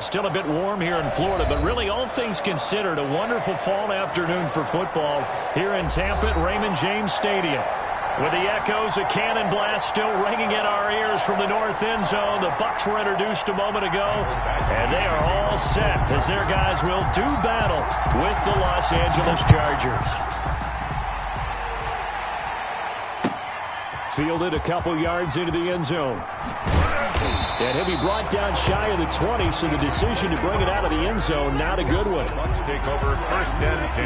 still a bit warm here in Florida, but really all things considered, a wonderful fall afternoon for football here in Tampa at Raymond James Stadium. With the echoes of cannon blast still ringing in our ears from the north end zone, the Bucs were introduced a moment ago, and they are all set as their guys will do battle with the Los Angeles Chargers. Fielded a couple yards into the end zone. And he'll be brought down shy of the 20, so the decision to bring it out of the end zone, not a good one. Bucs take over 1st and 10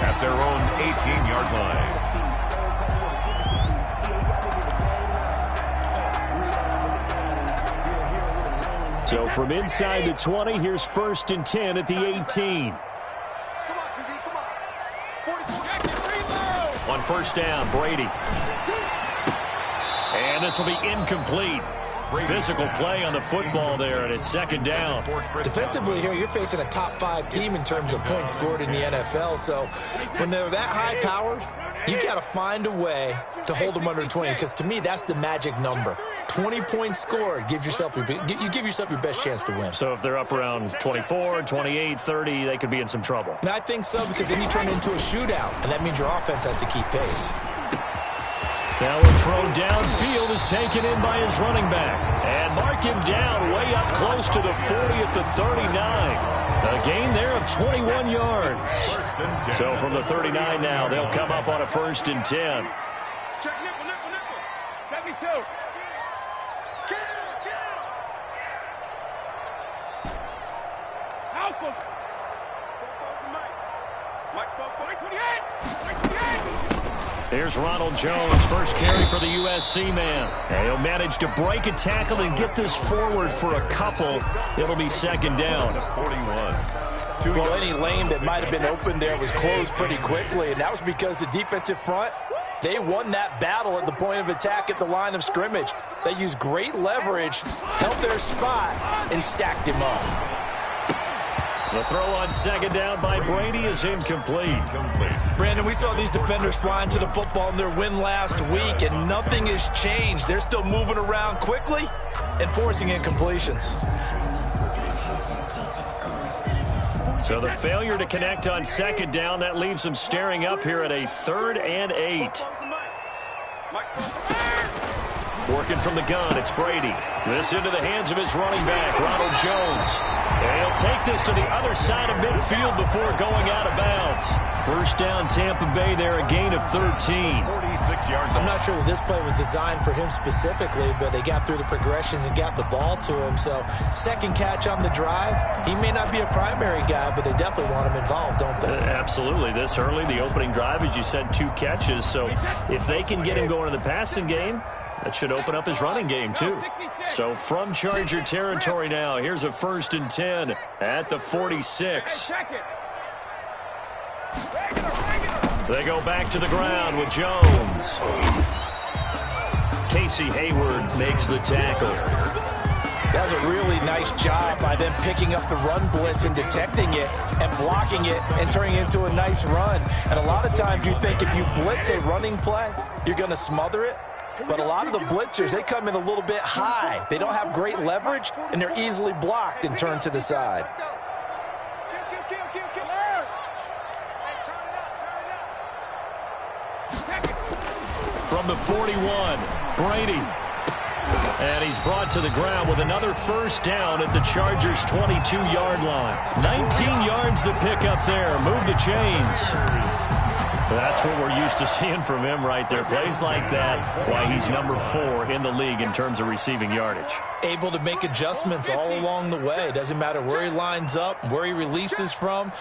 at their own 18-yard line. So from inside the 20, here's 1st and 10 at the 18. Come on, QB, come on. On 1st down, Brady. And this will be incomplete. Physical play on the football there, and it's 2nd down. Defensively here, you're facing a top-5 team in terms of points scored in the NFL. So when they're that high-powered, you've got to find a way to hold them under 20, because to me, that's the magic number. 20 points scored, you give yourself your best chance to win. So if they're up around 24, 28, 30, they could be in some trouble. And I think so, because then you turn it into a shootout, and that means your offense has to keep pace. Now a throw downfield is taken in by his running back. And mark him down way up close to the 40 at the 39. A gain there of 21 yards. So from the 39 now, they'll come up on a 1st and 10. Check nickel. Let me go. Help him. Mike spoke. 28. Here's Ronald Jones, first carry for the USC man. And he'll manage to break a tackle and get this forward for a couple. It'll be 2nd down. 41. Well, any lane that might have been open there was closed pretty quickly, and that was because the defensive front, they won that battle at the point of attack at the line of scrimmage. They used great leverage, held their spot, and stacked him up. The throw on 2nd down by Brady is incomplete. Brandon, we saw these defenders flying to the football in their win last week, and nothing has changed. They're still moving around quickly and forcing incompletions. So the failure to connect on 2nd down, that leaves them staring up here at a 3rd and 8. Working from the gun, it's Brady. This into the hands of his running back, Ronald Jones. And he'll take this to the other side of midfield before going out of bounds. 1st down, Tampa Bay there, a gain of 13. 46 yards. I'm not sure that this play was designed for him specifically, but they got through the progressions and got the ball to him. So 2nd catch on the drive. He may not be a primary guy, but they definitely want him involved, don't they? Absolutely. This early, the opening drive, as you said, 2 catches. So if they can get him going in the passing game, that should open up his running game, too. So from Charger territory now, here's a 1st and 10 at the 46. They go back to the ground with Jones. Casey Hayward makes the tackle. That was a really nice job by them picking up the run blitz and detecting it and blocking it and turning it into a nice run. And a lot of times you think if you blitz a running play, you're going to smother it. But a lot of the blitzers, they come in a little bit high. They don't have great leverage, and they're easily blocked and turned to the side. From the 41, Brady. And he's brought to the ground with another 1st down at the Chargers' 22-yard line. 19 yards to pick up there. Move the chains. That's what we're used to seeing from him right there. Plays like that, why he's number 4 in the league in terms of receiving yardage. Able to make adjustments all along the way. Doesn't matter where he lines up, where he releases from.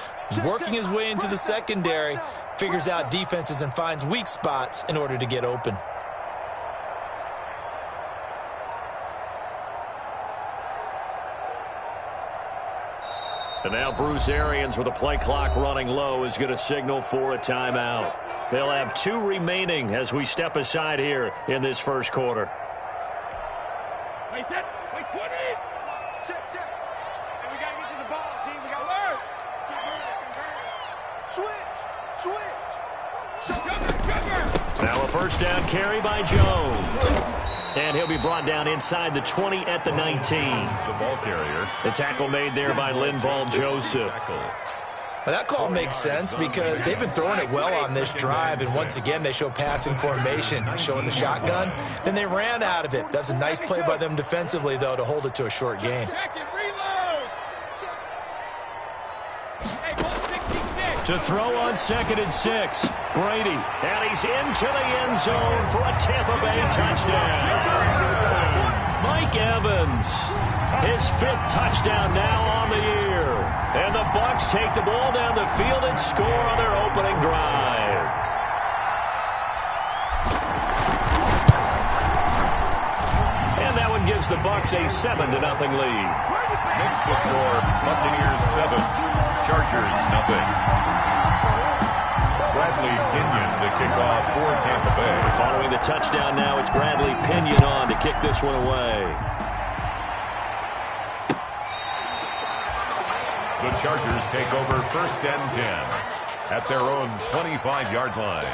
Working his way into the secondary, figures out defenses and finds weak spots in order to get open. And now Bruce Arians, with the play clock running low, is going to signal for a timeout. They'll have 2 remaining as we step aside here in this 1st quarter. Wait, 20. Check. And we got to get to the ball, team. We got to learn. Let's get moving. Switch. Now a 1st down carry by Jones. And he'll be brought down inside the 20 at the 19. The ball carrier. The tackle made there by Linval Joseph. Well, that call makes sense because they've been throwing it well on this drive, and once again they show passing formation, showing the shotgun. Then they ran out of it. That's a nice play by them defensively, though, to hold it to a short gain. To throw on 2nd and 6, Brady, and he's into the end zone for a Tampa Bay touchdown. Mike Evans, his 5th touchdown now on the year. And the Bucs take the ball down the field and score on their opening drive. And that one gives the Bucs a 7-0 lead. Next to score, Buccaneers 7, Chargers 0. Bradley Pinion to kick off for Tampa Bay. Following the touchdown now, it's Bradley Pinion on to kick this one away. The Chargers take over 1st and 10 at their own 25-yard line.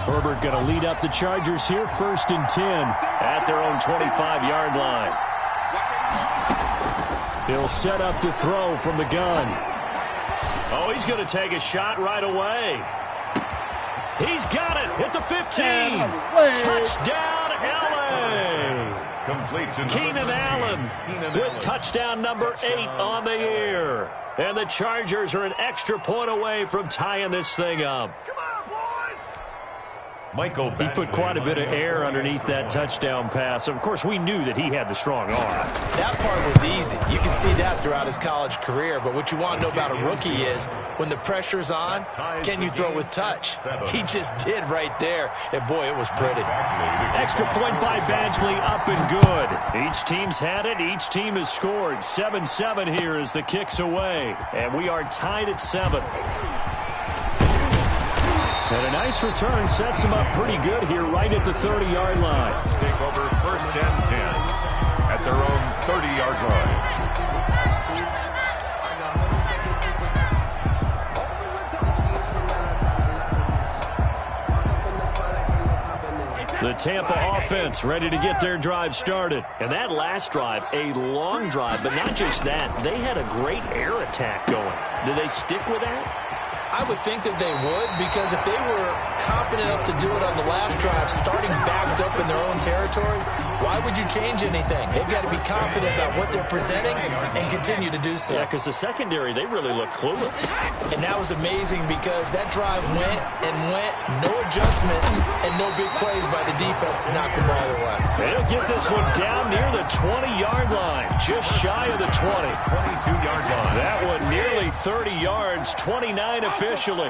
Herbert going to lead up the Chargers here, 1st and 10 at their own 25-yard line. He'll set up to throw from the gun. Oh, he's going to take a shot right away. He's got it at the 15. Touchdown, L.A. Complete to Keenan Allen with touchdown number 8 on the year. And the Chargers are an extra point away from tying this thing up. Michael He put quite a bit of air underneath that touchdown pass. Of course, we knew that he had the strong arm. That part was easy. You can see that throughout his college career. But what you want to know about a rookie is when the pressure's on, can you throw with touch? He just did right there. And, boy, it was pretty. Extra point by Badgley, up and good. Each team's had it. Each team has scored. 7-7 here as the kick's away. And we are tied at 7. And a nice return sets them up pretty good here right at the 30-yard line. Take over 1st and 10 at their own 30-yard line. The Tampa offense ready to get their drive started. And that last drive, a long drive, but not just that. They had a great air attack going. Do they stick with that? I would think that they would, because if they were confident enough to do it on the last drive, starting backed up in their own territory, why would you change anything? They've got to be confident about what they're presenting and continue to do so. Yeah, because the secondary, they really look clueless. And that was amazing because that drive went and went, no adjustments, and no big plays by the defense to knock the ball away. They'll get this one down near the 20-yard line, just shy of the 20. 22-yard line. That one nearly 30 yards, 29 officially.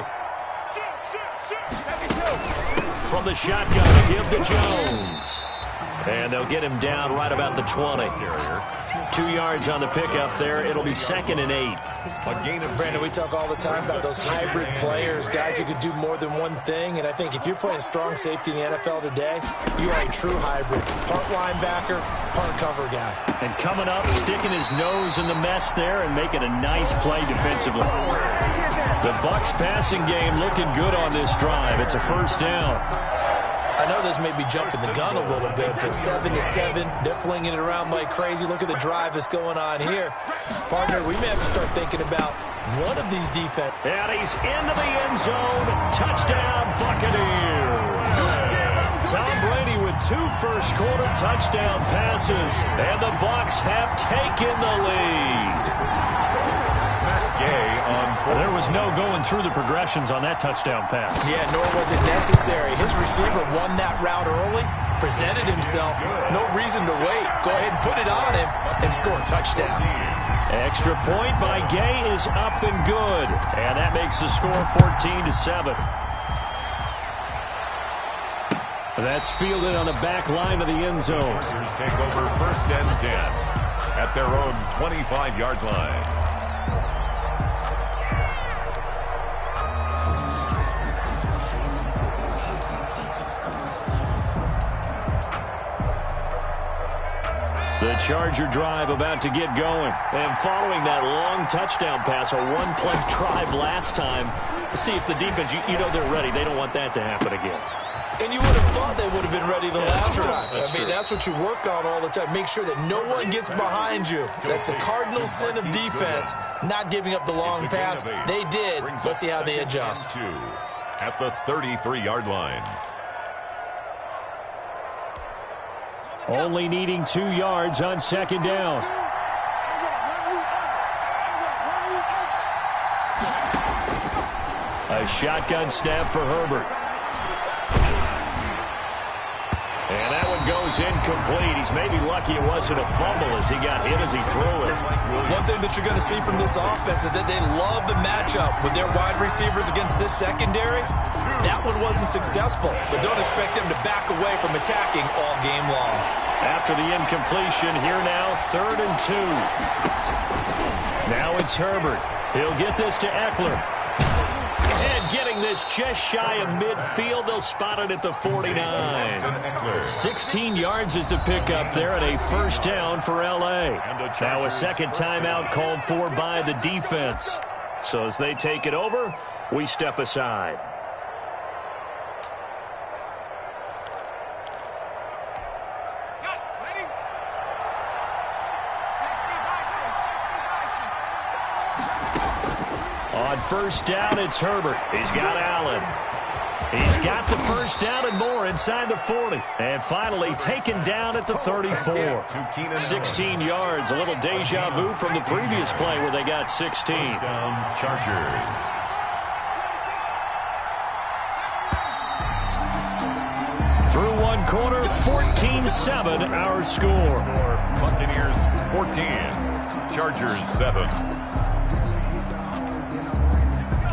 From the shotgun to give to Jones. And they'll get him down right about the 20. 2 yards on the pickup there. It'll be 2nd and 8. A gain of Brandon, we talk all the time about those hybrid players, guys who could do more than one thing. And I think if you're playing strong safety in the NFL today, you are a true hybrid. Part linebacker, part cover guy. And coming up, sticking his nose in the mess there and making a nice play defensively. The Bucs passing game looking good on this drive. It's a 1st down. I know this may be jumping the gun a little bit, but 7-7, they're flinging it around like crazy. Look at the drive that's going on here. Partner, we may have to start thinking about one of these defense. And he's into the end zone. Touchdown, Buccaneers. Tom Brady with 2 first-quarter touchdown passes, and the Bucs have taken the lead. There was no going through the progressions on that touchdown pass. Yeah, nor was it necessary. His receiver won that route early, presented himself. No reason to wait. Go ahead and put it on him and score a touchdown. Extra point by Gay is up and good. And that makes the score 14-7. That's fielded on the back line of the end zone. Chargers take over 1st and 10 at their own 25-yard line. The Charger drive about to get going. And following that long touchdown pass, a one-play drive last time, see if the defense, you know they're ready. They don't want that to happen again. And you would have thought they would have been ready the last time. That's what you work on all the time. Make sure that no one gets behind you. That's the cardinal sin of defense, not giving up the long pass. They did. Let's see how they adjust. At the 33-yard line. Only needing 2 yards on second down. A shotgun snap for Herbert. And that one goes incomplete. He's maybe lucky it wasn't a fumble as he got hit as he threw it. One thing that you're going to see from this offense is that they love the matchup with their wide receivers against this secondary. That one wasn't successful, but don't expect them to back away from attacking all game long. After the incompletion, here now, 3rd and 2. Now it's Herbert. He'll get this to Eckler. And getting this just shy of midfield, they'll spot it at the 49. 16 yards is the pickup there at a first down for L.A. Now a second timeout called for by the defense. So as they take it over, we step aside. On first down, it's Herbert. He's got Allen. He's got the first down and more inside the 40. And finally taken down at the 34. 16 yards, a little deja vu from the previous play where they got 16. Chargers. Through one quarter, 14-7 our score. Buccaneers 14, Chargers 7.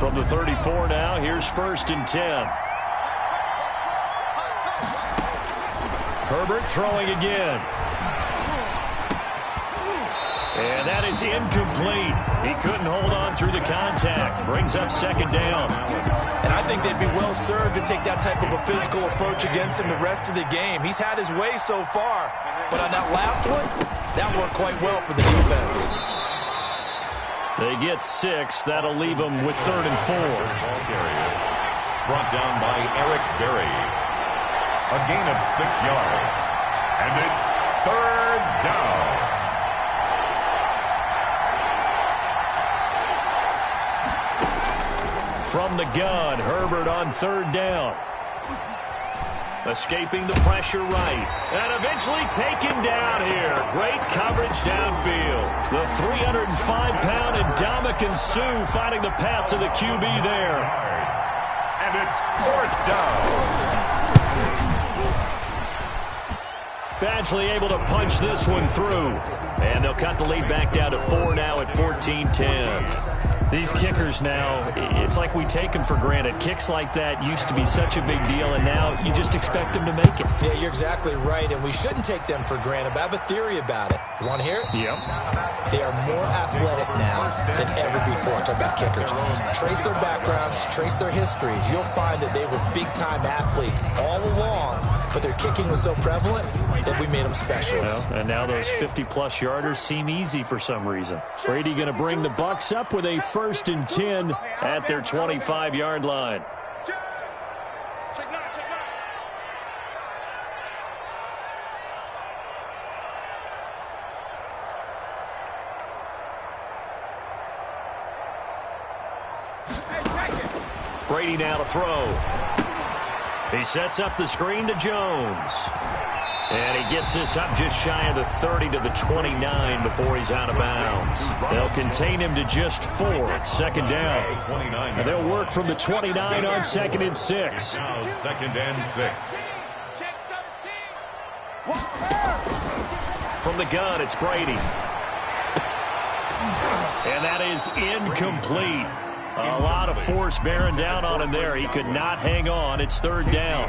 From the 34 now, here's 1st and 10. Herbert throwing again. And that is incomplete. He couldn't hold on through the contact. Brings up second down. And I think they'd be well served to take that type of a physical approach against him the rest of the game. He's had his way so far, but on that last one, that worked quite well for the defense. They get 6. That'll leave them with 3rd and 4. Brought down by Eric Berry. A gain of 6 yards. And it's 3rd down. From the gun, Herbert on 3rd down. Escaping the pressure right. And eventually taken down here. Great coverage downfield. The 305-pound Ndamukong Suh finding the path to the QB there. And it's 4th down. Badgley able to punch this one through. And they'll cut the lead back down to 4 now at 14-10. These kickers now, it's like we take them for granted. Kicks like that used to be such a big deal, and now you just expect them to make it. Yeah, you're exactly right, and we shouldn't take them for granted, but I have a theory about it. You want to hear it? Yep. They are more athletic now than ever before. Talk about kickers. Trace their backgrounds, trace their histories. You'll find that they were big-time athletes all along, but their kicking was so prevalent that we made them specialists. Well, and now those 50-plus yarders seem easy for some reason. Brady going to bring the Bucs up with a 1st and 10 at their 25-yard line. Brady now to throw. He sets up the screen to Jones. And he gets this up just shy of the 30 to the 29 before he's out of bounds. They'll contain him to just 4. 2nd down. And they'll work from the 29 on 2nd and 6. Now 2nd and 6. From the gun, it's Brady. And that is incomplete. A lot of force bearing down on him there. He could not hang on. It's 3rd down.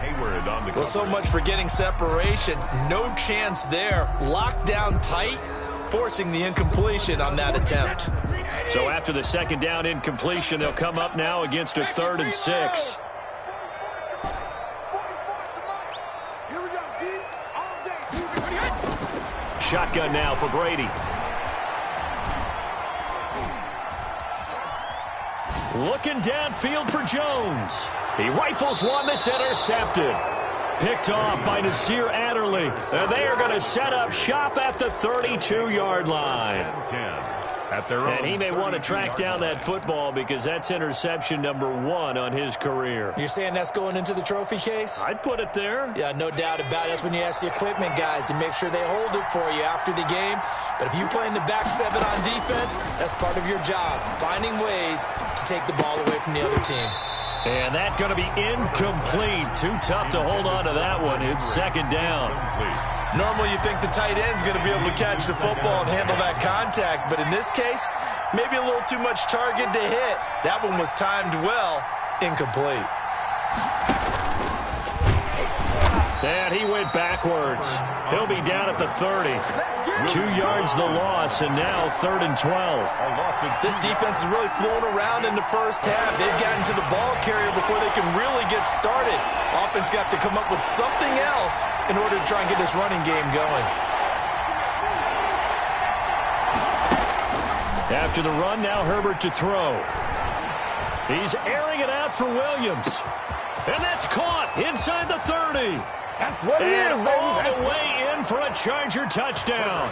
Well, so much for getting separation. No chance there. Locked down tight, forcing the incompletion on that attempt. So after the 2nd down incompletion, they'll come up now against a 3rd and 6. Shotgun now for Brady. Looking downfield for Jones. He rifles one that's intercepted. Picked off by Nasir Adderley. And they are going to set up shop at the 32-yard line. And he may want to track down that football because that's interception number 1 on his career. You're saying that's going into the trophy case? I'd put it there. Yeah, no doubt about it. That's when you ask the equipment guys to make sure they hold it for you after the game. But if you play in the back 7 on defense, that's part of your job, finding ways to take the ball away from the other team. And that's going to be incomplete. Too tough to hold on to that one. It's second down. Normally you think the tight end's going to be able to catch the football and handle that contact, but in this case, maybe a little too much target to hit. That one was timed well, incomplete. And he went backwards. He'll be down at the 30. 2 yards the loss, and now 3rd and 12. This defense is really flown around in the first half. They've gotten to the ball carrier before they can really get started. Offense got to come up with something else in order to try and get this running game going. After the run, now Herbert to throw. He's airing it out for Williams. And that's caught inside the 30. That's what it is, baby. All That's the way in for a Charger touchdown.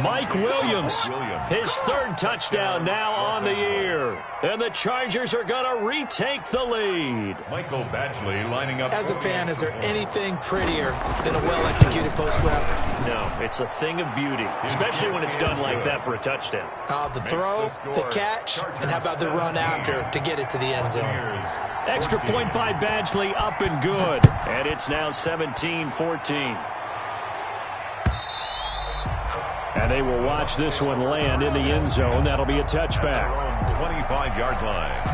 Mike Williams, his 3rd touchdown now on the year. And the Chargers are going to retake the lead. Michael Badgley lining up. As a fan, is there anything prettier than a well-executed post route? No, it's a thing of beauty, especially when it's done like that for a touchdown. The throw, the catch, and how about the run after to get it to the end zone? Extra point by Badgley, up and good. And it's now 17-14. And they will watch this one land in the end zone. That'll be a touchback. 25-yard line.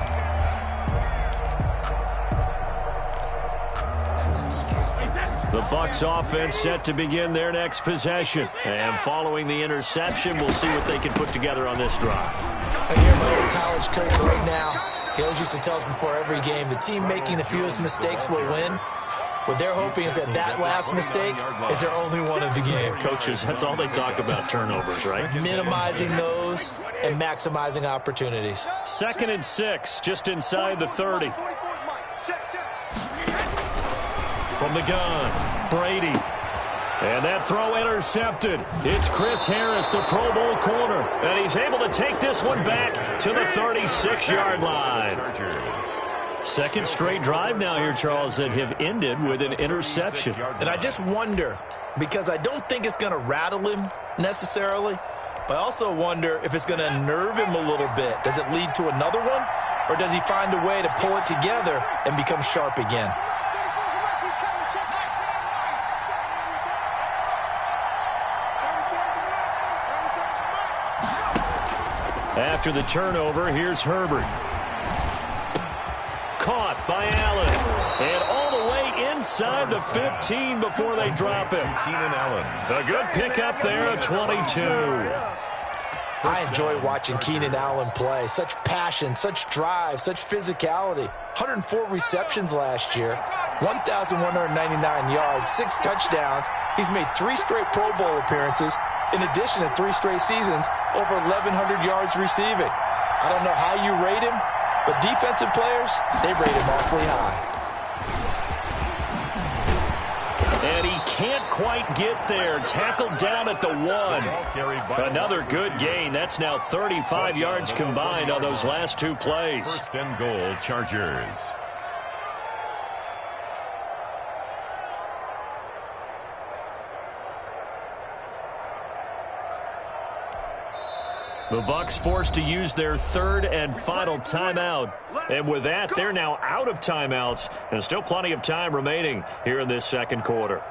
The Bucs offense set to begin their next possession. And following the interception, we'll see what they can put together on this drive. I hear my old college coach right now. He always used to tell us before every game, the team making the fewest mistakes will win. What they're hoping is that last mistake is their only one of the game. Coaches, that's all they talk about, turnovers, right? Minimizing those and maximizing opportunities. 2nd and 6, just inside the 30. From the gun, Brady. And that throw intercepted. It's Chris Harris, the Pro Bowl corner. And he's able to take this one back to the 36-yard line. 2nd straight drive now here, Charles, that have ended with an interception. And I just wonder, because I don't think it's going to rattle him necessarily, but I also wonder if it's going to unnerve him a little bit. Does it lead to another one, or does he find a way to pull it together and become sharp again? After the turnover, here's Herbert. Caught by Allen. And all the way inside the 15 before they drop him. Keenan Allen. A good pickup there at 22. I enjoy watching Keenan Allen play. Such passion, such drive, such physicality. 104 receptions last year, 1,199 yards, 6 touchdowns. He's made 3 straight Pro Bowl appearances, in addition to 3 straight seasons, over 1,100 yards receiving. I don't know how you rate him, but defensive players, they rate him awfully high. And he can't quite get there. Tackled down at the 1. Another good gain. That's now 35 yards combined on those last 2 plays. 1st and goal, Chargers. The Bucs forced to use their 3rd and final timeout. And with that, they're now out of timeouts. And still plenty of time remaining here in this 2nd quarter.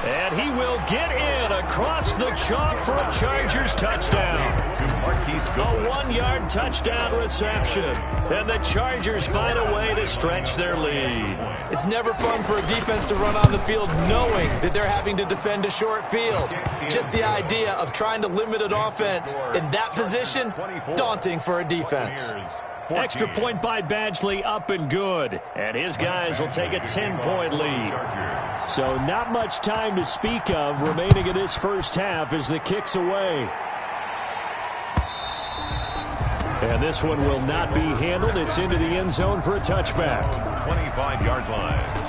And And he will get in across the chalk for a Chargers touchdown. A 1-yard touchdown reception. And the Chargers find a way to stretch their lead. It's never fun for a defense to run on the field knowing that they're having to defend a short field. Just the idea of trying to limit an offense in that position, daunting for a defense. Extra point by Badgley, up and good. And his guys will take a 10-point lead. So not much time to speak of remaining in this first half as the kick's away. And this one will not be handled. It's into the end zone for a touchback. 25-yard line.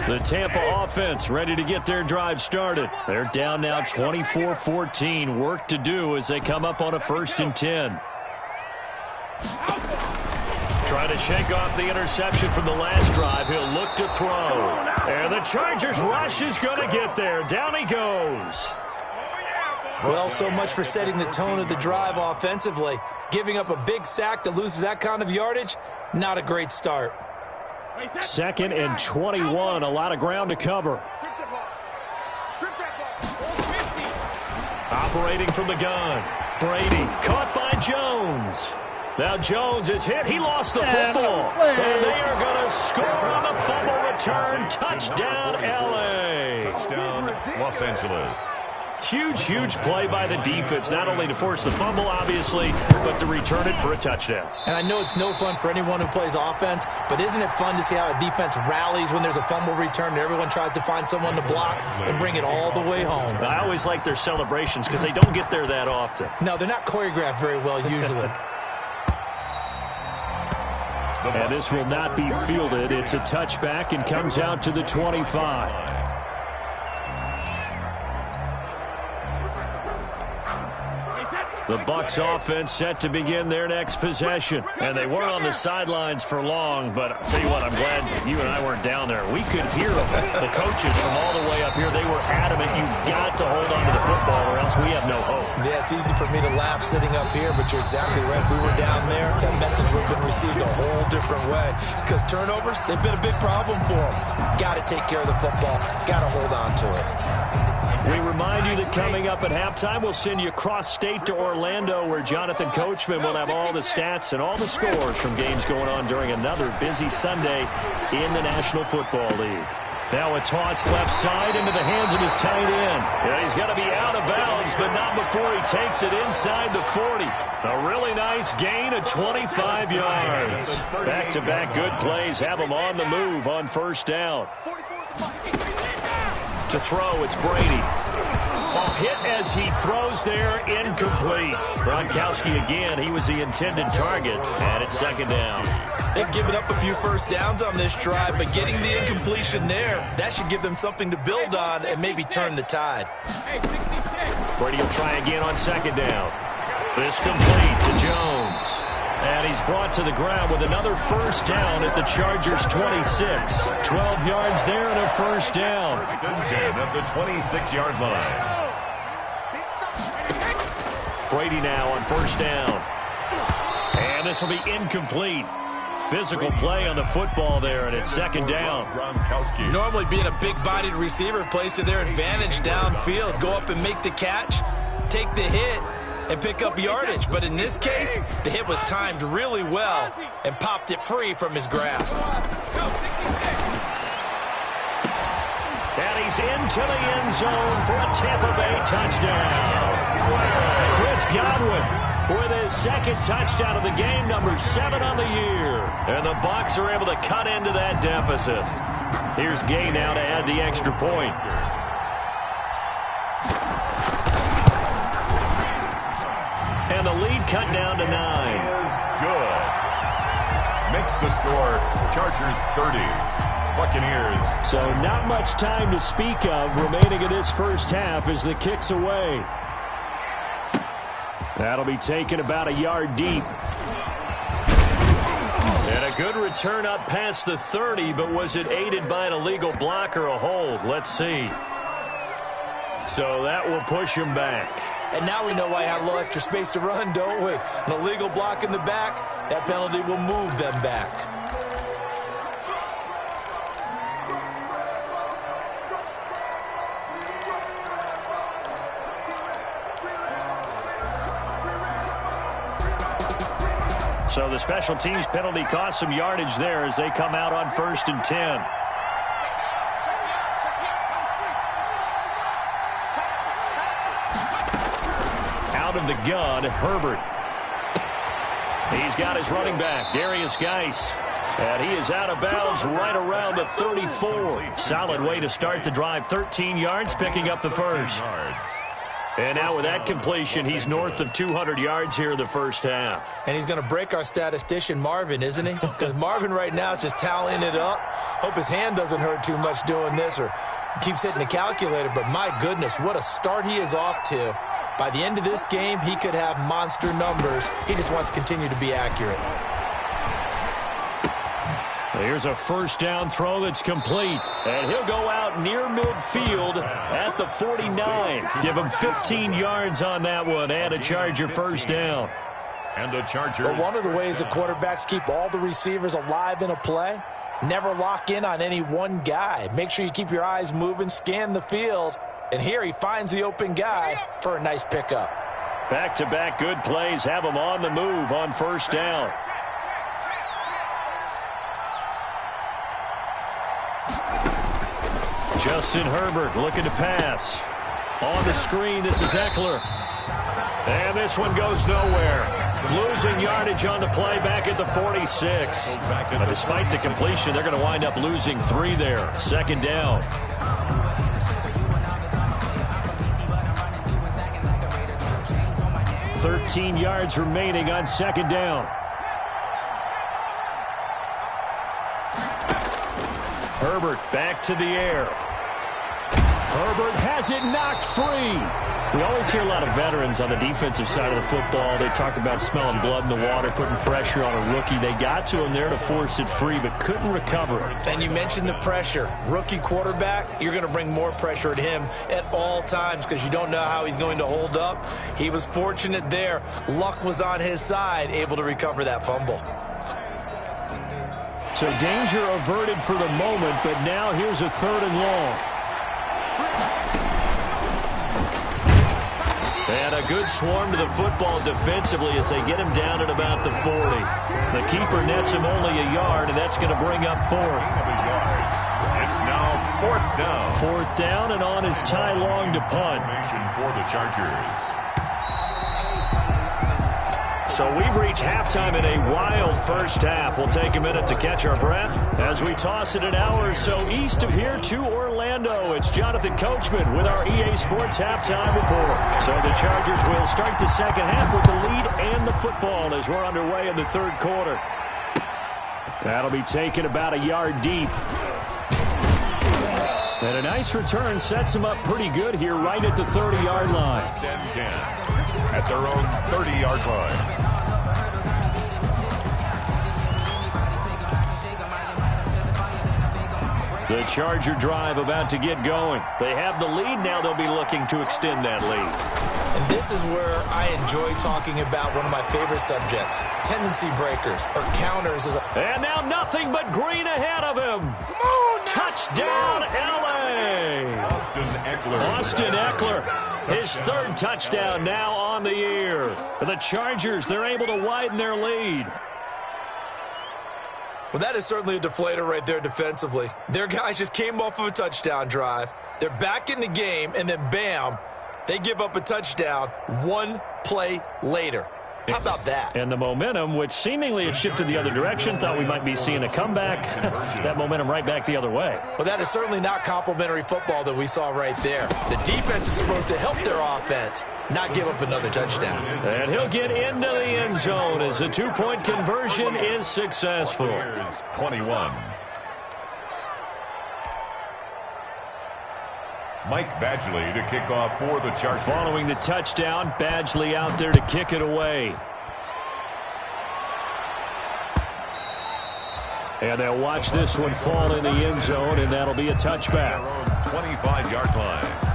The Tampa offense ready to get their drive started. They're down now 24-14. Work to do as they come up on a 1st and 10. Trying to shake off the interception from the last drive. He'll look to throw. And the Chargers rush is going to get there. Down he goes. Well, so much for setting the tone of the drive offensively. Giving up a big sack that loses that kind of yardage, not a great start. 2nd and 21, a lot of ground to cover. Operating from the gun. Brady caught by Jones. Now Jones is hit. He lost the football. And they are going to score on the fumble return. Touchdown, L.A. Touchdown, Los Angeles. Huge play by the defense, not only to force the fumble, obviously, but to return it for a touchdown. And I know it's no fun for anyone who plays offense, but isn't it fun to see how a defense rallies when there's a fumble return and everyone tries to find someone to block and bring it all the way home? I always like their celebrations because they don't get there that often. No, they're not choreographed very well usually. And this will not be fielded. It's a touchback and comes out to the 25. The Bucs offense set to begin their next possession. And they weren't on the sidelines for long, but I'll tell you what, I'm glad you and I weren't down there. We could hear them. The coaches from all the way up here, they were adamant, you've got to hold on to the football or else we have no hope. Yeah, it's easy for me to laugh sitting up here, but you're exactly right. If we were down there, that message would have been received a whole different way. Because turnovers, they've been a big problem for them. Got to take care of the football. Got to hold on to it. We remind you that coming up at halftime, we'll send you cross-state to Orlando, where Jonathan Coachman will have all the stats and all the scores from games going on during another busy Sunday in the National Football League. Now a toss left side into the hands of his tight end. Yeah, he's got to be out of bounds, but not before he takes it inside the 40. A really nice gain of 25 yards. Back-to-back good plays have him on the move on 1st down. To throw, it's Brady. A hit as he throws there, incomplete. Gronkowski again, he was the intended target, and it's 2nd down. They've given up a few first downs on this drive, but getting the incompletion there, that should give them something to build on and maybe turn the tide. Brady will try again on 2nd down. This complete to Jones. And he's brought to the ground with another 1st down at the Chargers' 26. 12 yards there and a 1st down. 10 at the 26-yard line. Brady now on 1st down. And this will be incomplete. Physical play on the football there, and it's 2nd down. Normally being a big-bodied receiver plays to their advantage downfield. Go up and make the catch, take the hit, and pick up yardage. But in this case, the hit was timed really well and popped it free from his grasp. And he's into the end zone for a Tampa Bay touchdown. Chris Godwin with his 2nd touchdown of the game, number 7 on the year. And the Bucs are able to cut into that deficit. Here's Gay now to add the extra point. And the lead cut down to 9. Good. Makes the score Chargers 30. Buccaneers. So not much time to speak of remaining in this first half as the kick's away. That'll be taken about a yard deep. And a good return up past the 30, but was it aided by an illegal block or a hold? Let's see. So that will push him back. And now we know why I have a little extra space to run, don't we? An illegal block in the back, that penalty will move them back. So the special teams penalty cost some yardage there as they come out on 1st and 10. Out of the gun, Herbert. He's got his running back, Darius Geis. And he is out of bounds right around the 34. Solid way to start the drive. 13 yards, picking up the first. And now with that completion, he's north of 200 yards here in the first half. And he's going to break our statistician, Marvin, isn't he? Because Marvin right now is just tallying it up. Hope his hand doesn't hurt too much doing this or keeps hitting the calculator. But my goodness, what a start he is off to. By the end of this game, he could have monster numbers. He just wants to continue to be accurate. Here's a first down throw that's complete. And he'll go out near midfield at the 49. Give him 15 yards on that one and a Charger first down. And the Chargers. But one of the ways the quarterbacks keep all the receivers alive in a play, never lock in on any one guy. Make sure you keep your eyes moving, scan the field. And here he finds the open guy for a nice pickup. Back-to-back good plays have him on the move on first down. Justin Herbert looking to pass. On the screen, this is Eckler. And this one goes nowhere. Losing yardage on the play back at the 46. But despite the completion, they're going to wind up losing 3 there. Second down. $13 yards remaining on second down. Herbert back to the air. Herbert has it knocked free. We always hear a lot of veterans on the defensive side of the football. They talk about smelling blood in the water, putting pressure on a rookie. They got to him there to force it free, but couldn't recover. And you mentioned the pressure. Rookie quarterback, you're going to bring more pressure at him at all times because you don't know how he's going to hold up. He was fortunate there. Luck was on his side, able to recover that fumble. So danger averted for the moment, but now here's a 3rd and long. And a good swarm to the football defensively as they get him down at about the 40. The keeper nets him only a yard, and that's going to bring up 4th. It's now 4th down. 4th down, and on is Ty Long to punt. For the Chargers. So we've reached halftime in a wild first half. We'll take a minute to catch our breath as we toss it an hour or so east of here to Orlando. It's Jonathan Coachman with our EA Sports Halftime Report. So the Chargers will start the second half with the lead and the football as we're underway in the 3rd quarter. That'll be taken about a yard deep. And a nice return sets them up pretty good here right at the 30-yard line. 10 at their own 30-yard line. The Charger drive about to get going. They have the lead. Now they'll be looking to extend that lead. And this is where I enjoy talking about one of my favorite subjects, tendency breakers or counters. And now nothing but green ahead of him. Touchdown, L.A. Austin Eckler, his 3rd touchdown now on the year. The Chargers, they're able to widen their lead. Well, that is certainly a deflator right there defensively. Their guys just came off of a touchdown drive. They're back in the game, and then bam, they give up a touchdown 1 play later. How about that? And the momentum, which seemingly had shifted the other direction, thought we might be seeing a comeback. That momentum right back the other way. Well, that is certainly not complimentary football that we saw right there. The defense is supposed to help their offense, not give up another touchdown. And he'll get into the end zone as the 2-point conversion is successful. 21. Mike Badgley to kick off for the Chargers. Following the touchdown, Badgley out there to kick it away. And they'll watch this one fall in the end zone, and that'll be a touchback. 25-yard line.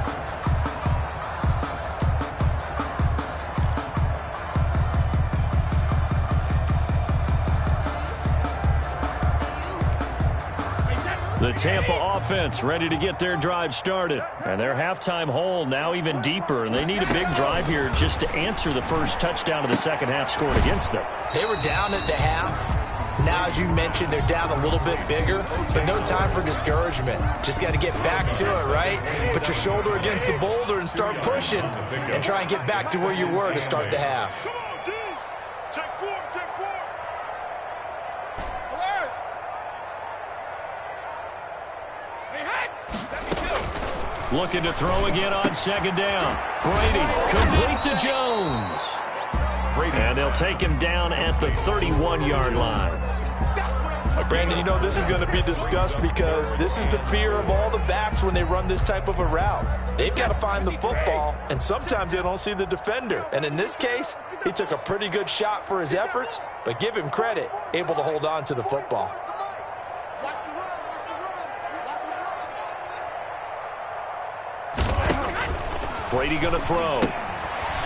The Tampa offense ready to get their drive started. And their halftime hole now even deeper. And they need a big drive here just to answer the first touchdown of the second half scored against them. They were down at the half. Now, as you mentioned, they're down a little bit bigger, but no time for discouragement. Just got to get back to it, right? Put your shoulder against the boulder and start pushing and try and get back to where you were to start the half. Come on, D. Check four. Alert. Hey, Hank. Let me go. Looking to throw again on second down. Brady complete to Jones. And they'll take him down at the 31-yard line. Brandon, you know this is going to be discussed because this is the fear of all the backs when they run this type of a route. They've got to find the football, and sometimes they don't see the defender. And in this case, he took a pretty good shot for his efforts, but give him credit, able to hold on to the football. Brady going to throw.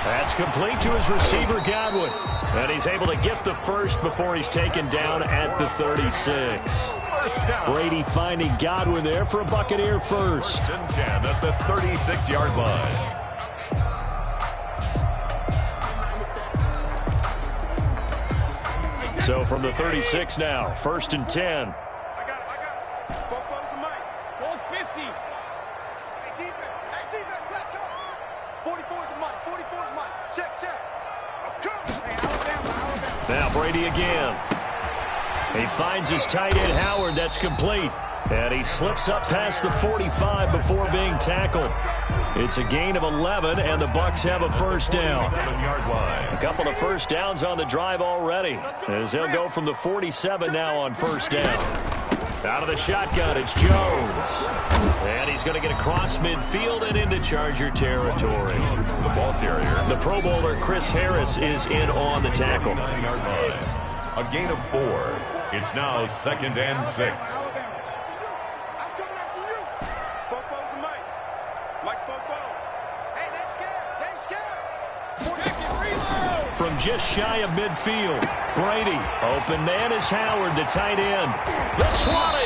That's complete to his receiver, Godwin. And he's able to get the first before he's taken down at the 36. Brady finding Godwin there for a Buccaneer first. And 10 at the 36-yard line. So from the 36 now, 1st and 10. I got it. Both to Mike. Ball 50. Hey, defense, let's go. 44 to Mike. Check. Come. Hey, Alabama. Now Brady again. He finds his tight end, Howard. That's complete. And he slips up past the 45 before being tackled. It's a gain of 11, and the Bucs have a first down. 7-yard line. A couple of first downs on the drive already, as they'll go from the 47 now on first down. Out of the shotgun, it's Jones. And he's going to get across midfield and into Charger territory. The ball carrier. The Pro Bowler Chris Harris is in on the tackle. 9-yard line. A gain of 4. It's now 2nd and 6. I'm coming after you. Bobo to Mike. Mike's Bobo. Hey, they're scared. Reload. From just shy of midfield, Brady. Open man is Howard, the tight end. The 20.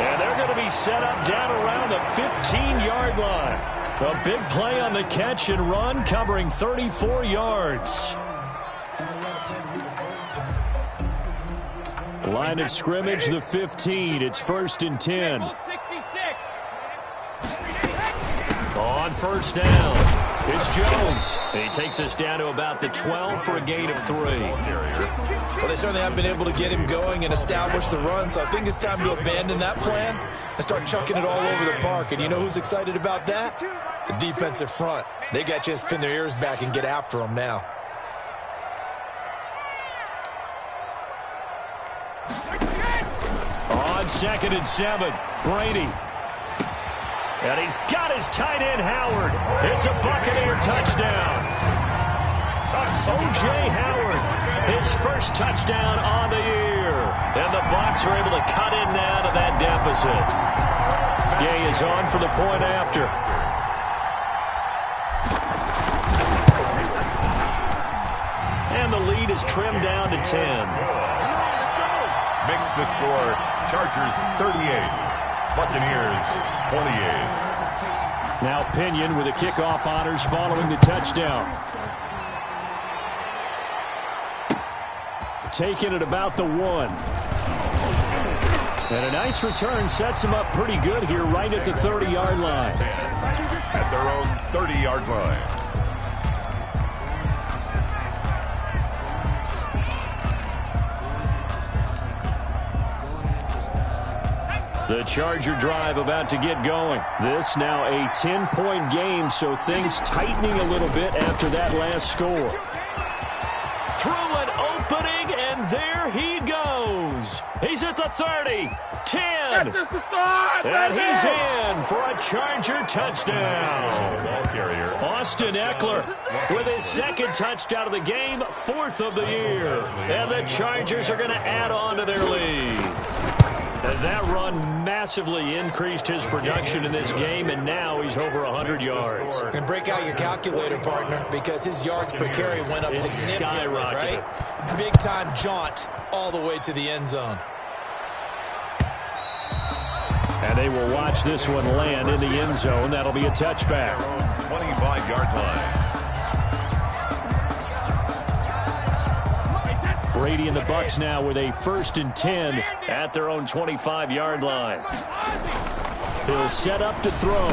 And they're going to be set up down around the 15-yard line. A big play on the catch and run, covering 34 yards. Line of scrimmage, the 15. It's 1st and 10. On first down, it's Jones. And he takes us down to about the 12 for a gain of 3. Well, they certainly haven't been able to get him going and establish the run, so I think it's time to abandon that plan and start chucking it all over the park. And you know who's excited about that? The defensive front. They got a chance to pin their ears back and get after him now. On 2nd and 7, Brady. And he's got his tight end, Howard. It's a Buccaneer touchdown. O.J. Howard, his first touchdown on the year. And the Bucs are able to cut in now to that deficit. Gay is on for the point after. And the lead is trimmed down to 10. Makes the score Chargers 38, Buccaneers 28. Now Pinion with the kickoff honors following the touchdown. Taken at about the 1. And a nice return sets him up pretty good here right at the 30-yard line. At their own 30-yard line. The Charger drive about to get going. This now a 10-point game, so things tightening a little bit after that last score. Through an opening, and there he goes. He's at the 30, 10, That's just the start, and baby. he's in for a Charger touchdown. Ball carrier. Austin Eckler with his 2nd touchdown of the game, 4th of the year. And the Chargers are going to add on to their lead. And that run massively increased his production in this game, and now he's over 100 yards. And break out your calculator, partner, because his yards per carry went up It's significantly, skyrocketed. right? Big-time jaunt all the way to the end zone. And they will watch this one land in the end zone. That'll be a touchback. 25-yard line. Brady and the Bucs now with a 1st and 10 at their own 25-yard line. He'll set up to throw.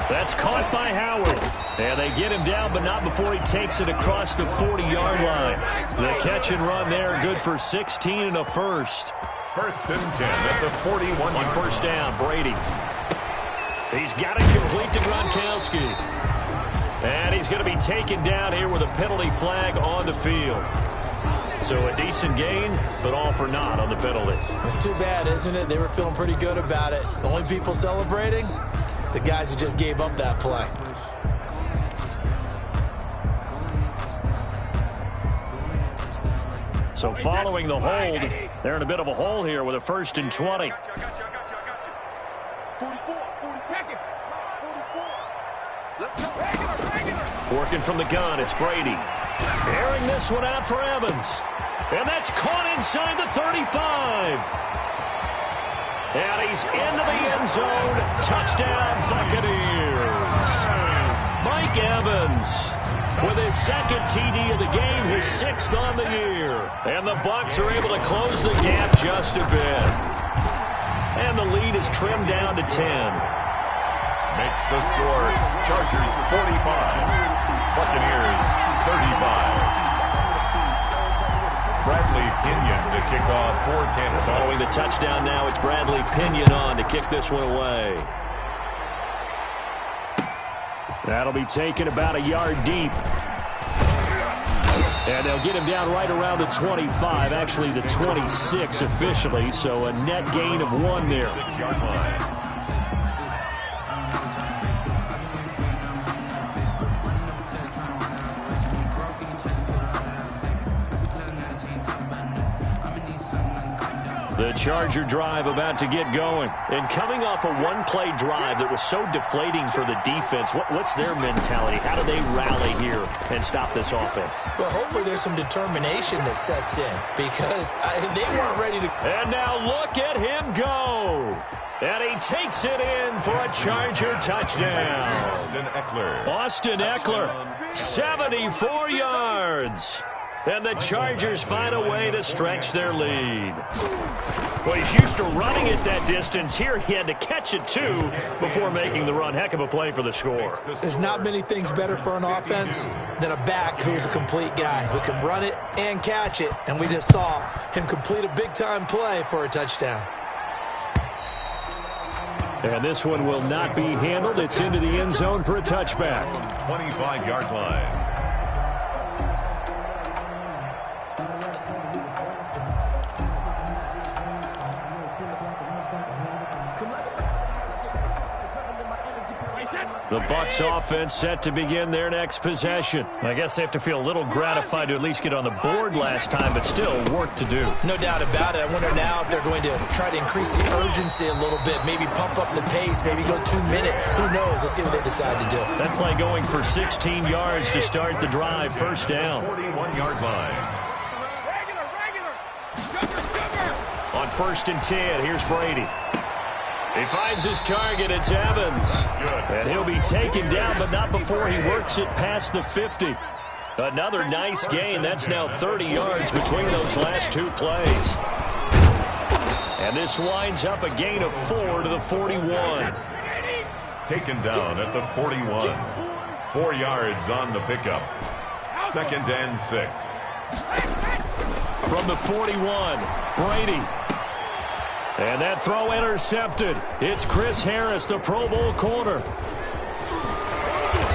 That's caught by Howard. And they get him down, but not before he takes it across the 40-yard line. The catch and run there, good for 16 and a first. 1st and 10 at the 41. On first down, Brady. He's got it complete to Gronkowski. And he's going to be taken down here with a penalty flag on the field. So a decent gain, but all for naught on the penalty. It's too bad, isn't it? They were feeling pretty good about it. The only people celebrating, the guys who just gave up that play. So following the hold, they're in a bit of a hole here with a 1st and 20. 44, 40, take it. 44. Let's go. Regular. Working from the gun, it's Brady. Airing this one out for Evans. And that's caught inside the 35. And he's into the end zone. Touchdown, Buccaneers. Mike Evans with his 2nd TD of the game, his 6th on the year. And the Bucs are able to close the gap just a bit. And the lead is trimmed down to 10. Makes the score Chargers 45, Buccaneers 35. Bradley Pinion to kick off for Tampa. Following the touchdown now, it's Bradley Pinion on to kick this one away. That'll be taken about a yard deep. And they'll get him down right around the 25, actually the 26 officially, so a net gain of 1 there. 6-yard line. The Charger drive about to get going. And coming off a one-play drive that was so deflating for the defense, what's their mentality? How do they rally here and stop this offense? Well, hopefully there's some determination that sets in because they weren't ready to. And now look at him go. And he takes it in for a Charger touchdown. Austin Eckler, 74 yards. And the Chargers find a way to stretch their lead. Well, he's used to running it that distance. Here he had to catch it, too, before making the run. Heck of a play for the score. There's not many things better for an offense than a back who's a complete guy, who can run it and catch it. And we just saw him complete a big-time play for a touchdown. And this one will not be handled. It's into the end zone for a touchback. 25-yard line. The Bucs offense set to begin their next possession. I guess they have to feel a little gratified to at least get on the board last time, but still work to do. No doubt about it. I wonder now if they're going to try to increase the urgency a little bit, maybe pump up the pace, maybe go 2-minute. Who knows? Let's see what they decide to do. That play going for 16 yards to start the drive. First down. 41-yard line. On 1st and 10, here's Brady. He finds his target. It's Evans. And he'll be taken down, but not before he works it past the 50. Another nice gain. That's now 30 yards between those last 2 plays. And this winds up a gain of 4 to the 41. Taken down at the 41. 4 yards on the pickup. 2nd and 6. From the 41, Brady. And that throw intercepted. It's Chris Harris, the Pro Bowl corner.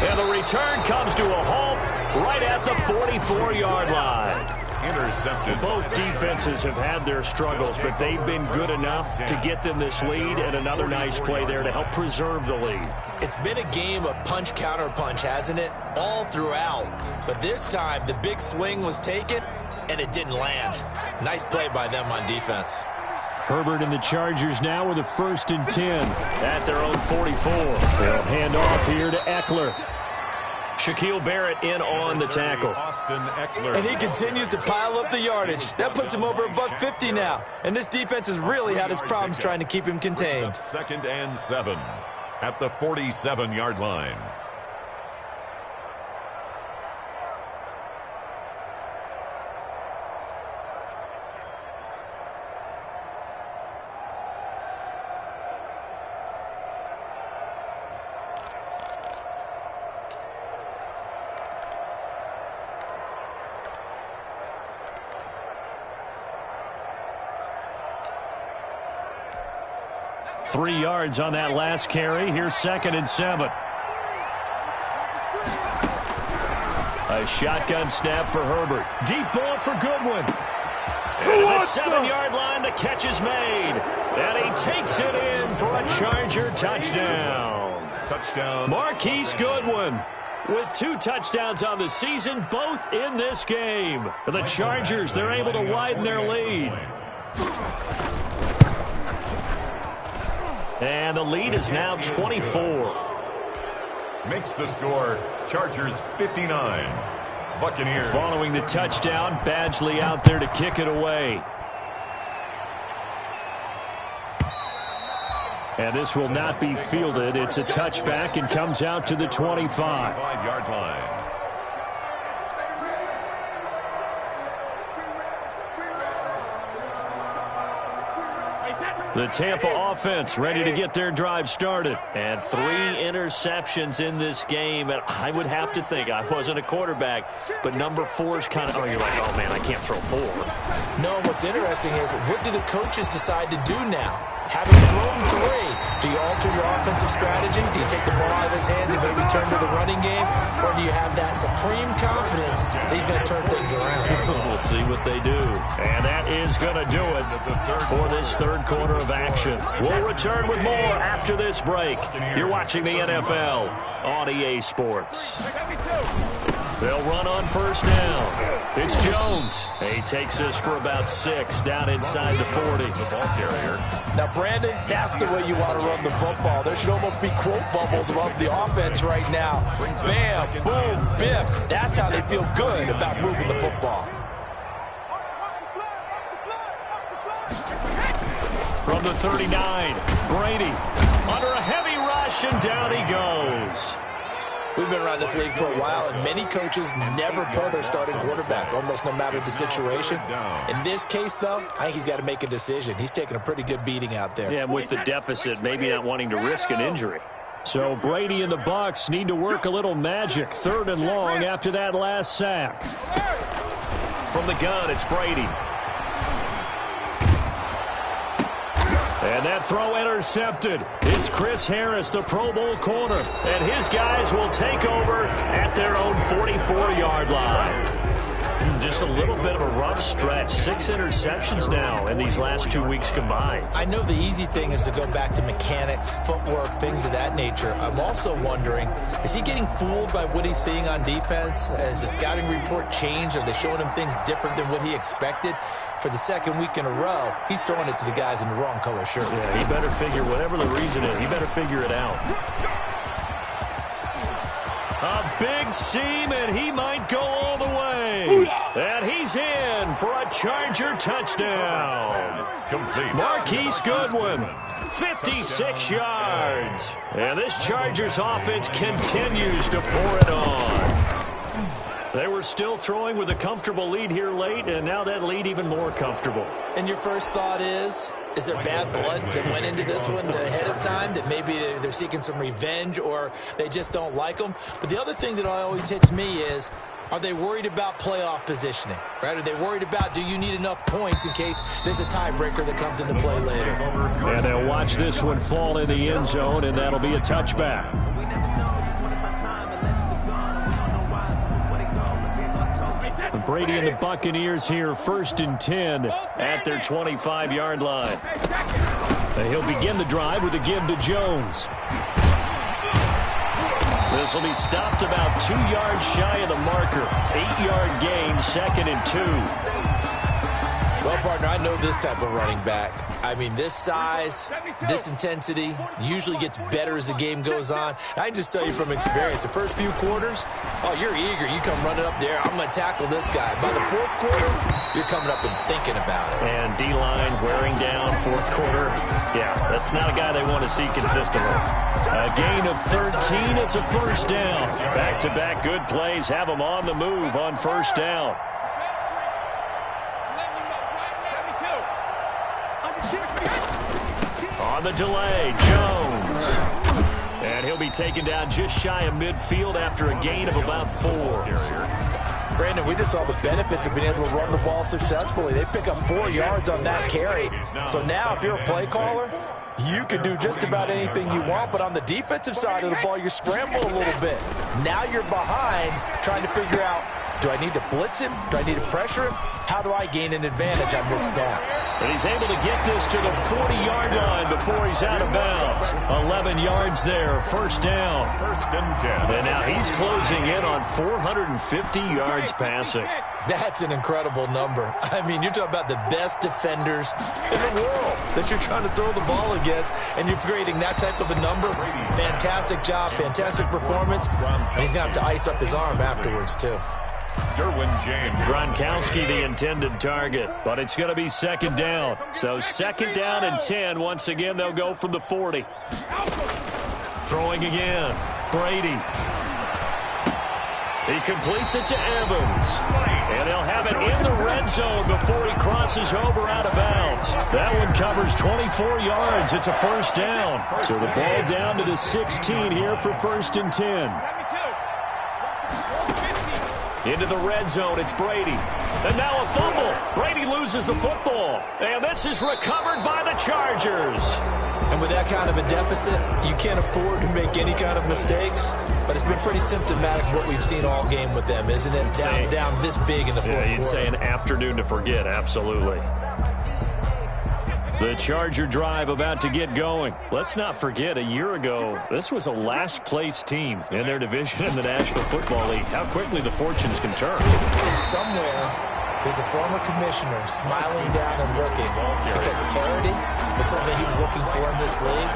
And the return comes to a halt right at the 44-yard line. Intercepted. Both defenses have had their struggles, but they've been good enough to get them this lead, and another nice play there to help preserve the lead. It's been a game of punch-counter-punch, hasn't it? All throughout. But this time, the big swing was taken, and it didn't land. Nice play by them on defense. Herbert and the Chargers now with a 1st and 10 at their own 44. They'll hand off here to Eckler. Shaquille Barrett in on the tackle. And he continues to pile up the yardage. That puts him over $150 now. And this defense has really had its problems trying to keep him contained. 2nd and 7 at the 47-yard line. Three yards on that last carry. Here's 2nd and 7. A shotgun snap for Herbert. Deep ball for Goodwin. And the 7-yard line, the catch is made. And he takes it in for a Charger touchdown. Touchdown. Marquise Goodwin with 2 touchdowns on the season, both in this game. The Chargers, they're able to widen their lead. And the lead is now 24. Makes the score Chargers 59. Buccaneers. Following the touchdown, Badgley out there to kick it away. And this will not be fielded. It's a touchback and comes out to the 25. 5-yard line. The Tampa offense ready to get their drive started. And 3 interceptions in this game. And I would have to think, I wasn't a quarterback, but number 4 is kind of, oh, you're like, oh, man, I can't throw 4. No, what's interesting is, what do the coaches decide to do now? Having thrown 3, do you alter your offensive strategy? Do you take the ball out of his hands and maybe turn to the running game? Or do you have that supreme confidence that he's going to turn things around? We'll see what they do. And that is going to do it for this 3rd quarter of action. We'll return with more after this break. You're watching the NFL on EA Sports. They'll run on 1st down. It's Jones. He takes us for about 6 down inside the 40. The ball carrier. Now, Brandon, that's the way you want to run the football. There should almost be quote bubbles above the offense right now. Bam, boom, biff. That's how they feel good about moving the football. From the 39, Brady under a heavy rush, and down he goes. We've been around this league for a while, and many coaches never pull their starting quarterback, almost no matter the situation. In this case, though, I think he's got to make a decision. He's taking a pretty good beating out there. Yeah, with the deficit, maybe not wanting to risk an injury. So Brady and the Bucs need to work a little magic. 3rd and long after that last sack. From the gun, it's Brady. And that throw intercepted. It's Chris Harris, the Pro Bowl corner. And his guys will take over at their own 44-yard line. Just a little bit of a rough stretch. 6 interceptions now in these last 2 weeks combined. I know the easy thing is to go back to mechanics, footwork, things of that nature. I'm also wondering, is he getting fooled by what he's seeing on defense? Has the scouting report changed? Are they showing him things different than what he expected? For the 2nd week in a row, he's throwing it to the guys in the wrong color shirts. Yeah, he better figure, whatever the reason is, he better figure it out. A big seam, and he might go all the way. And he's in for a Charger touchdown. Complete. Marquise Goodwin, 56 yards. And this Chargers offense continues to pour it on. They were still throwing with a comfortable lead here late, and now that lead even more comfortable. And your first thought is there bad blood that went into this one ahead of time, that maybe they're seeking some revenge or they just don't like them? But the other thing that always hits me is, are they worried about playoff positioning? Right? Are they worried about, do you need enough points in case there's a tiebreaker that comes into play later? And they'll watch this one fall in the end zone, and that'll be a touchback. Brady and the Buccaneers here, 1st and 10 at their 25-yard line. And he'll begin the drive with a give to Jones. This will be stopped about 2 yards shy of the marker. 8-yard gain, 2nd and 2. Well, partner, I know this type of running back. I mean, this size, this intensity usually gets better as the game goes on. I can just tell you from experience, the first few quarters, oh, you're eager. You come running up there, I'm going to tackle this guy. By the fourth quarter, you're coming up and thinking about it. And D-line wearing down fourth quarter. Yeah, that's not a guy they want to see consistently. A gain of 13, it's a first down. Back-to-back good plays have them on the move on first down. On the delay, Jones. And he'll be taken down just shy of midfield after a gain of about 4. Brandon, we just saw the benefits of being able to run the ball successfully. They pick up 4 yards on that carry. So now if you're a play caller, you can do just about anything you want, but on the defensive side of the ball, you're scrambling a little bit. Now you're behind trying to figure out, do I need to blitz him? Do I need to pressure him? How do I gain an advantage on this snap? And he's able to get this to the 40-yard line before he's out of bounds. 11 yards there, first down. First and 10. And now he's closing in on 450 yards passing. That's an incredible number. I mean, you're talking about the best defenders in the world that you're trying to throw the ball against, and you're creating that type of a number. Fantastic job, fantastic performance, and he's going to have to ice up his arm afterwards, too. Derwin James. Gronkowski the intended target, but it's going to be second down. So second down and 10. Once again, they'll go from the 40. Throwing again. Brady. He completes it to Evans. And they'll have it in the red zone before he crosses over out of bounds. That one covers 24 yards. It's a first down. So the ball down to the 16 here for first and 10. Into the red zone, it's Brady. And now a fumble. Brady loses the football. And this is recovered by the Chargers. And with that kind of a deficit, you can't afford to make any kind of mistakes. But it's been pretty symptomatic of what we've seen all game with them, isn't it? Down this big in the fourth quarter. Yeah, you'd say an afternoon to forget, absolutely. The Charger drive about to get going. Let's not forget, a year ago, this was a last-place team in their division in the National Football League. How quickly the fortunes can turn. And somewhere, there's a former commissioner smiling down and looking because parity was something he was looking for in this league,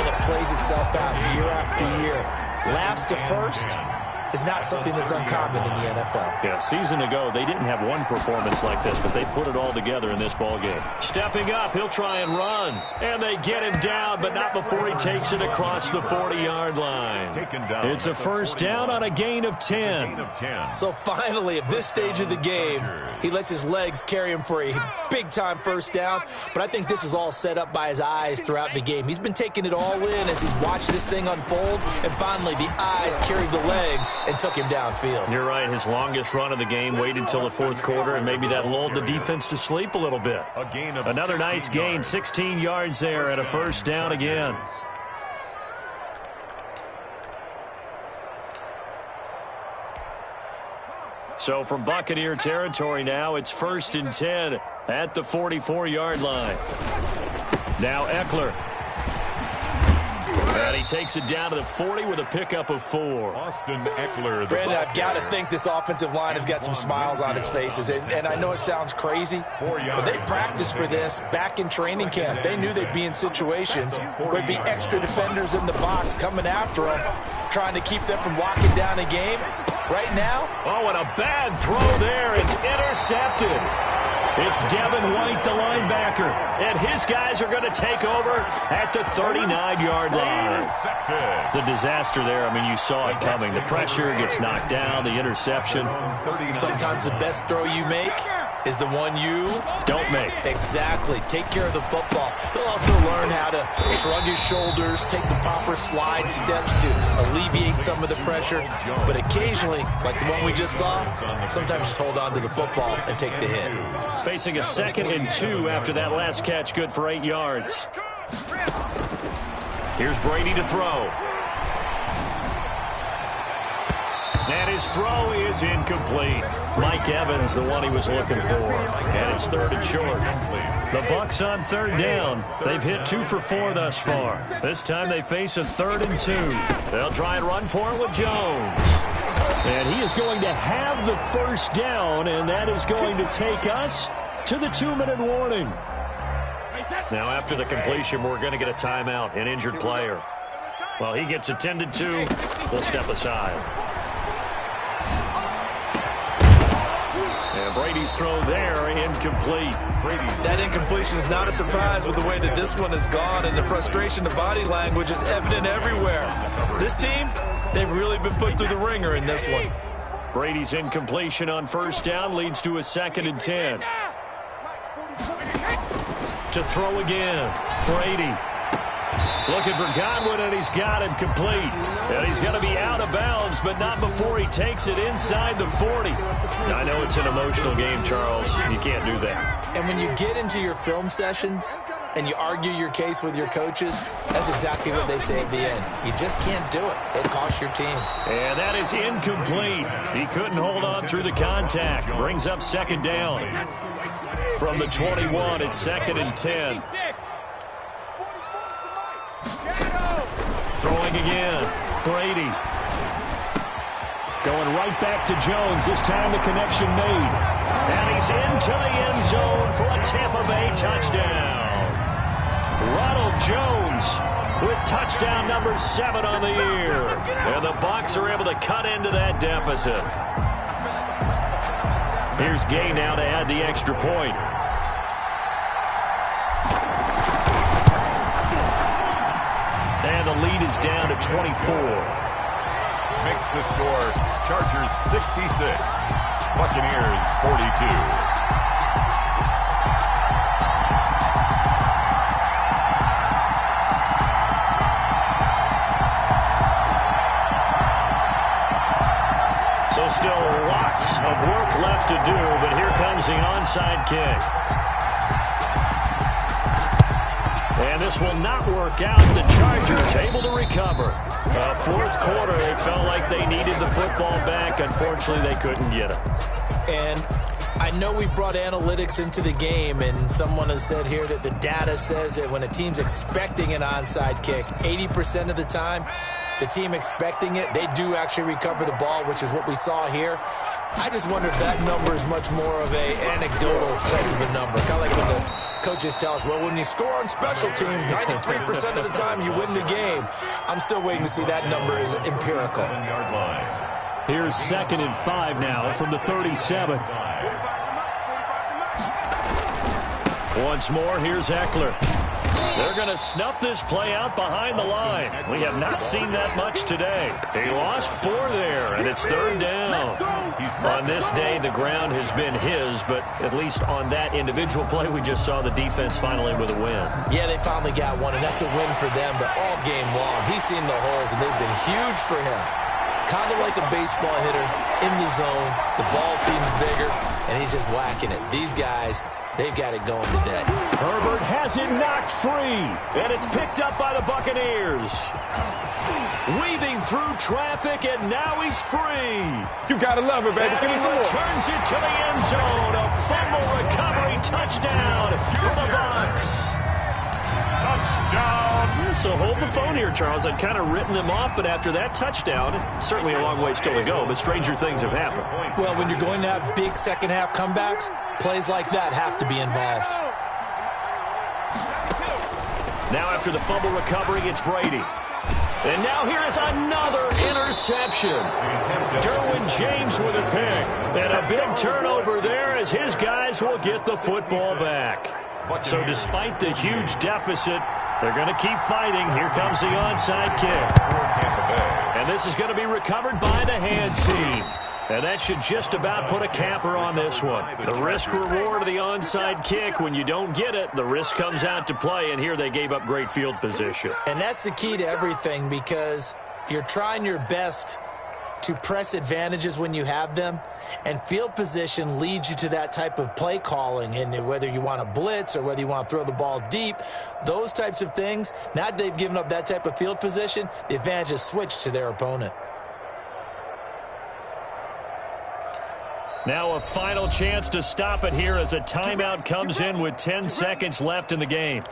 and it plays itself out year after year. Last to first is not something that's uncommon in the NFL. Yeah, a season ago, they didn't have one performance like this, but they put it all together in this ballgame. Stepping up, he'll try and run. And they get him down, but not before he takes it across the 40-yard line. It's a first down on a gain of 10. So finally, at this stage of the game, he lets his legs carry him for a big-time first down. But I think this is all set up by his eyes throughout the game. He's been taking it all in as he's watched this thing unfold. And finally, the eyes carried the legs and took him downfield. You're right. His longest run of the game waited until the fourth quarter, and maybe that lulled the defense to sleep a little bit. Another nice gain, 16 yards there, and a first down again. So from Buccaneer territory now, it's first and 10 at the 44-yard line. Now Eckler. And he takes it down to the 40 with a pickup of 4. Austin Eckler. Brandon, I've got to think this offensive line has got some smiles on its faces. And I know it sounds crazy, but they practiced for this back in training camp. They knew they'd be in situations where there'd be extra defenders in the box coming after them, trying to keep them from locking down a game. Right now, oh, and a bad throw there. It's intercepted. It's Devin White, the linebacker, and his guys are going to take over at the 39-yard line. The disaster there, I mean, you saw it coming. The pressure gets knocked down, the interception. Sometimes the best throw you make is the one you don't make. Exactly. Take care of the football. He'll also learn how to shrug his shoulders, take the proper slide steps to alleviate some of the pressure. But occasionally, like the one we just saw, sometimes just hold on to the football and take the hit. Facing a 2nd and 2 after that last catch, good for 8 yards. Here's Brady to throw. And his throw is incomplete. Mike Evans, the one he was looking for. And it's 3rd and short. The Bucs on 3rd down. They've hit 2 for 4 thus far. This time they face a 3rd and 2. They'll try and run for it with Jones. And he is going to have the first down, and that is going to take us to the 2-minute warning. Now, after the completion, we're going to get a timeout, an injured player. Well, he gets attended to. They'll step aside. And Brady's throw there, incomplete. That incompletion is not a surprise with the way that this one has gone, and the frustration, the body language is evident everywhere. This team, they've really been put through the ringer in this one. Brady's incompletion on first down leads to a 2nd and 10. To throw again, Brady. Looking for Godwin, and he's got him complete. And he's going to be out of bounds, but not before he takes it inside the 40. I know it's an emotional game, Charles. You can't do that. And when you get into your film sessions and you argue your case with your coaches, that's exactly what they say at the end. You just can't do it. It costs your team. And that is incomplete. He couldn't hold on through the contact. Brings up 2nd down. From the 21, it's 2nd and 10. Throwing again. Brady. Going right back to Jones. This time the connection made. And he's into the end zone for a Tampa Bay touchdown. Ronald Jones with touchdown number 7 on the year. And the Bucs are able to cut into that deficit. Here's Gay now to add the extra point. And the lead is down to 24. Makes the score Chargers 66, Buccaneers 42. So still lots of work left to do, but here comes the onside kick. And this will not work out. The Chargers able to recover. Fourth quarter, they felt like they needed the football back. Unfortunately, they couldn't get it. And I know we brought analytics into the game, and someone has said here that the data says that when a team's expecting an onside kick, 80% of the time, the team expecting it, they do actually recover the ball, which is what we saw here. I just wonder if that number is much more of a anecdotal type of a number. Kind of like when the coaches tell us, well, when you score on special teams, 93% of the time you win the game. I'm still waiting to see that number is empirical. Here's 2nd and 5 now from the 37. Once more, here's Eckler. They're going to snuff this play out behind the line. We have not seen that much today. He lost 4 there, and it's 3rd down. On this day, the ground has been his, but at least on that individual play, we just saw the defense finally with a win. Yeah, they finally got one, and that's a win for them, but all game long, he's seen the holes, and they've been huge for him. Kind of like a baseball hitter in the zone. The ball seems bigger, and he's just whacking it. These guys, they've got it going today. Herbert has it knocked free, and it's picked up by the Buccaneers. Weaving through traffic, and now he's free. You gotta love it, baby. Give me some more. Turns it to the end zone. A fumble recovery touchdown for the Bucs. Touchdown. So hold the phone here, Charles. I'd kind of written them off, but after that touchdown, certainly a long way still to go, but stranger things have happened. Well, when you're going to have big second-half comebacks, plays like that have to be involved. Now after the fumble recovery, it's Brady. And now here is another interception. Derwin James with a pick. And a big turnover there as his guys will get the football back. So despite the huge deficit, they're going to keep fighting. Here comes the onside kick. And this is going to be recovered by the hands team. And that should just about put a capper on this one. The risk-reward of the onside kick, when you don't get it, the risk comes out to play, and here they gave up great field position. And that's the key to everything, because you're trying your best to press advantages when you have them, and field position leads you to that type of play calling. And whether you want to blitz or whether you want to throw the ball deep, those types of things, now that they've given up that type of field position, the advantage is switched to their opponent. Now a final chance to stop it here as a timeout comes in with 10 seconds left in the game.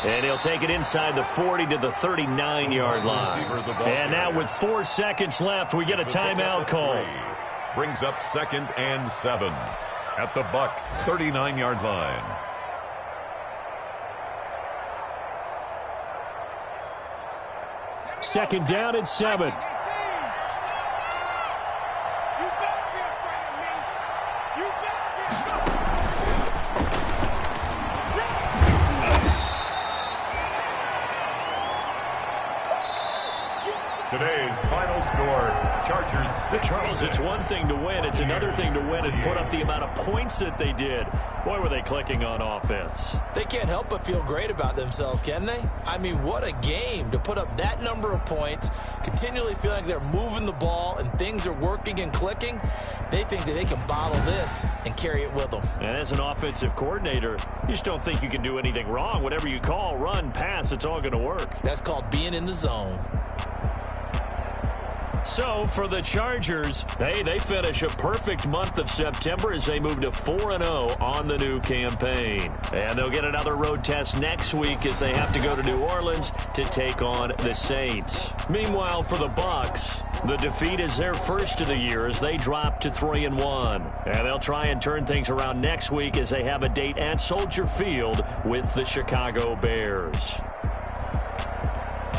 And he'll take it inside the 40 to the 39-yard line. And now with 4 seconds left, we get a timeout call. Brings up 2nd and 7 at the Bucs' 39-yard line. Second down and 7. Today's final score, Chargers 6. Charles, it's one thing to win. It's another thing to win and put up the amount of points that they did. Boy, were they clicking on offense. They can't help but feel great about themselves, can they? I mean, what a game to put up that number of points, continually feeling like they're moving the ball and things are working and clicking. They think that they can bottle this and carry it with them. And as an offensive coordinator, you just don't think you can do anything wrong. Whatever you call, run, pass, it's all going to work. That's called being in the zone. So, for the Chargers, hey, they finish a perfect month of September as they move to 4-0 on the new campaign. And they'll get another road test next week as they have to go to New Orleans to take on the Saints. Meanwhile, for the Bucs, the defeat is their first of the year as they drop to 3-1. And they'll try and turn things around next week as they have a date at Soldier Field with the Chicago Bears.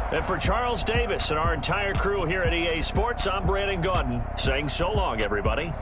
And for Charles Davis and our entire crew here at EA Sports, I'm Brandon Gaudin saying so long, everybody.